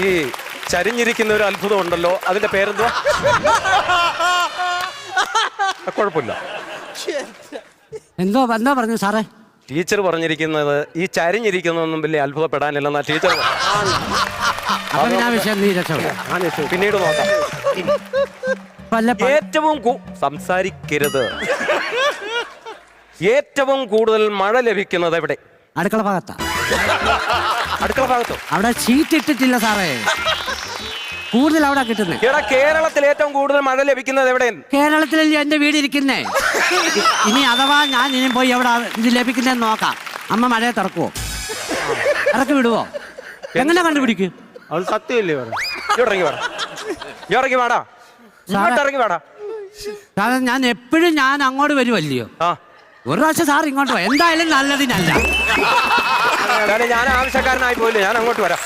ഈ ചരിഞ്ഞിരിക്കുന്ന ഒരു അത്ഭുതം ഉണ്ടല്ലോ, അതിന്റെ പേരെന്തുവാ? കുഴപ്പമില്ല. എന്തോ പറഞ്ഞു സാറേ? ടീച്ചർ പറഞ്ഞിരിക്കുന്നത് ഈ ചരിഞ്ഞിരിക്കുന്നൊന്നും വലിയ അത്ഭുതപ്പെടാനില്ലെന്നാ ടീച്ചർ. പിന്നീട് നോക്കാം. ഏറ്റവും സംസാരിക്കരുത്. ഏറ്റവും കൂടുതൽ മഴ ലഭിക്കുന്നത് എവിടെ? അടുക്കള ഭാഗത്താ. അടുക്കള ഭാഗത്തോ? അവിടെ ഷീറ്റ് ഇട്ടിട്ടില്ല സാറേ, കൂടുതൽ അവിടെ കിട്ടുന്നേ. കേരളത്തിൽ ഏറ്റവും കൂടുതൽ മഴ ലഭിക്കുന്നത് എവിടെ? കേരളത്തിലല്ലേ എന്റെ വീട് ഇരിക്കുന്നേ. ഇനി അഥവാ ഞാൻ ഇനി പോയി എവിടെ ഇത് ലഭിക്കുന്നതെന്ന് നോക്കാം. അമ്മ മഴയെ തുറക്കുവോ, ഇറക്കി വിടുവോ, എങ്ങനെ കണ്ടുപിടിക്കും? അത് സത്യമില്ലേ? ഇറങ്ങി വാടാ, ഇറങ്ങി വാടാ. കാരണം ഞാൻ എപ്പോഴും ഞാൻ അങ്ങോട്ട് വരുമല്ലയോ. ഒരു പ്രാവശ്യം സാർ ഇങ്ങോട്ട് എന്തായാലും നല്ലതിനല്ല. ഞാൻ ആവശ്യക്കാരനായി പോയില്ലേ, ഞാൻ അങ്ങോട്ട് വരാം.